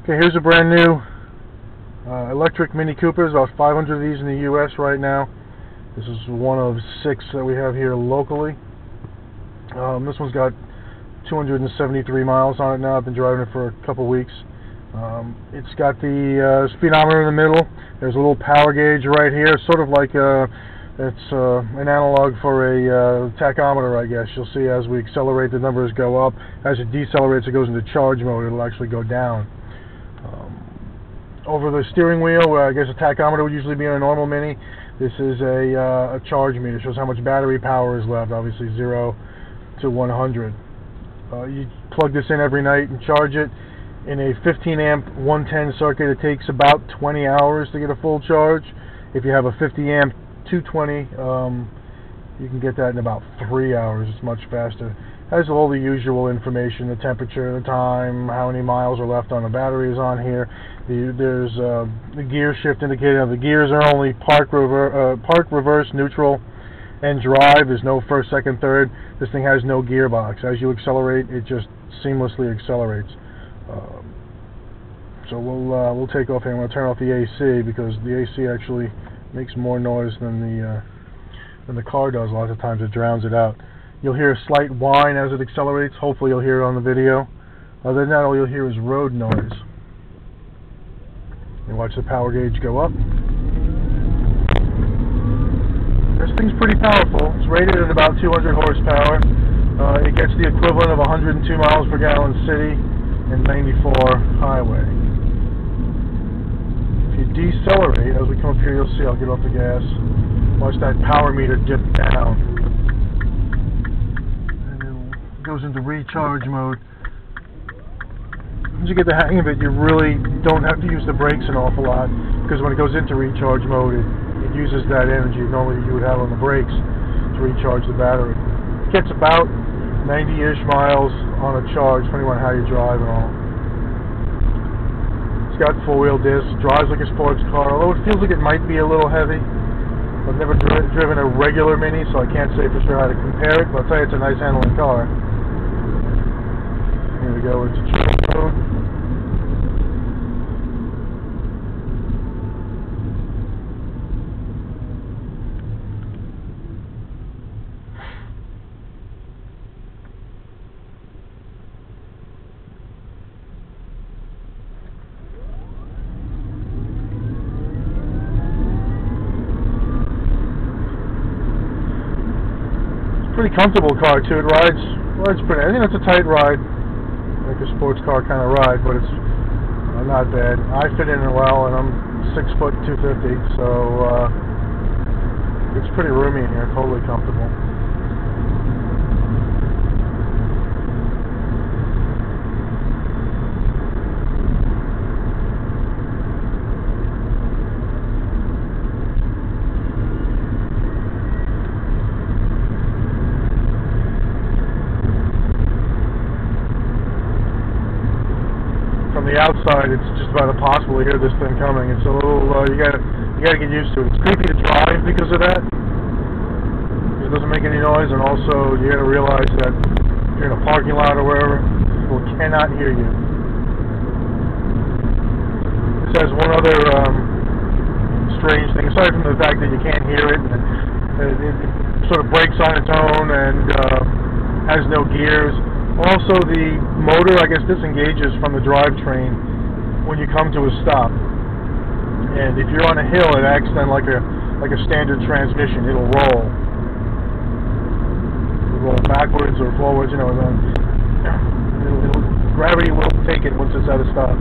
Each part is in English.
Okay, here's a brand new electric Mini Cooper. There's about 500 of these in the U.S. right now. This is one of 6 that we have here locally. This one's got 273 miles on it now. I've been driving it for a couple weeks. It's got the speedometer in the middle. There's a little power gauge right here, sort of like it's an analog for a tachometer, I guess. You'll see as we accelerate, the numbers go up. As it decelerates, it goes into charge mode. It'll actually go down. Over the steering wheel, where I guess a tachometer would usually be in a normal Mini, this is a charge meter. It shows how much battery power is left, obviously 0 to 100. You plug this in every night and charge it. In a 15 amp 110 circuit, it takes about 20 hours to get a full charge. If you have a 50 amp 220, you can get that in about 3 hours. It's much faster. Has all the usual information: the temperature, the time, how many miles are left on the battery is on here. There's the gear shift indicator. The gears are only park, reverse, neutral, and drive. There's no first, second, third. This thing has no gearbox. As you accelerate, it just seamlessly accelerates. So we'll take off here. I'm going to turn off the AC because the AC actually makes more noise than the car does. A lot of times it drowns it out. You'll hear a slight whine as it accelerates. Hopefully you'll hear it on the video. Other than that, all you'll hear is road noise. You watch the power gauge go up. This thing's pretty powerful. It's rated at about 200 horsepower. It gets the equivalent of 102 miles per gallon city and 94 highway. If you decelerate, as we come up here, you'll see, I'll get off the gas. Watch that power meter dip down. Goes into recharge mode. Once you get the hang of it, you really don't have to use the brakes an awful lot, because when it goes into recharge mode, it uses that energy normally you would have on the brakes to recharge the battery. It gets about 90-ish miles on a charge, depending on how you drive and all. It's got 4-wheel discs, drives like a sports car, although it feels like it might be a little heavy. I've never driven a regular Mini, so I can't say for sure how to compare it, but I'll tell you it's a nice handling car. Here we go, it's chill mode. Pretty comfortable car too. It rides pretty. I think it's a tight ride, like a sports car kind of ride, but it's not bad. I fit in well, and I'm 6 foot 250, so it's pretty roomy in here. Totally comfortable. From the outside, it's just about impossible to hear this thing coming. It's a little, you gotta get used to it. It's creepy to drive because of that. It doesn't make any noise, and also you gotta realize that if you're in a parking lot or wherever, people cannot hear you. This has one other strange thing, aside from the fact that you can't hear it, and it sort of brakes on its own and has no gears. Also, the motor, I guess, disengages from the drivetrain when you come to a stop. And if you're on a hill, it acts then like a standard transmission. It'll roll. It'll roll backwards or forwards, you know. Gravity will take it once it's at a stop.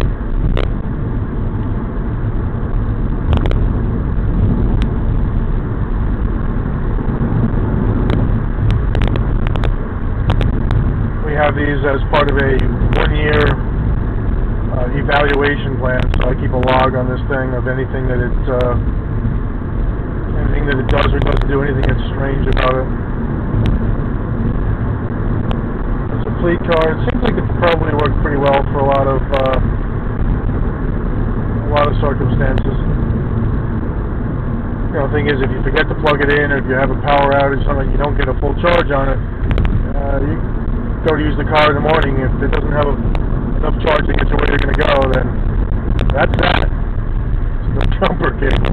We have these as part of a 1-year evaluation plan, so I keep a log on this thing of anything that it does or doesn't do, anything that's strange about it. It's a fleet car. It seems like it probably worked pretty well for a lot of circumstances. You know, the thing is, if you forget to plug it in, or if you have a power outage, something you don't get a full charge on it, you go to use the car in the morning. If it doesn't have a enough charge to get to where you're going to go, then that's that. It's no jumper cable.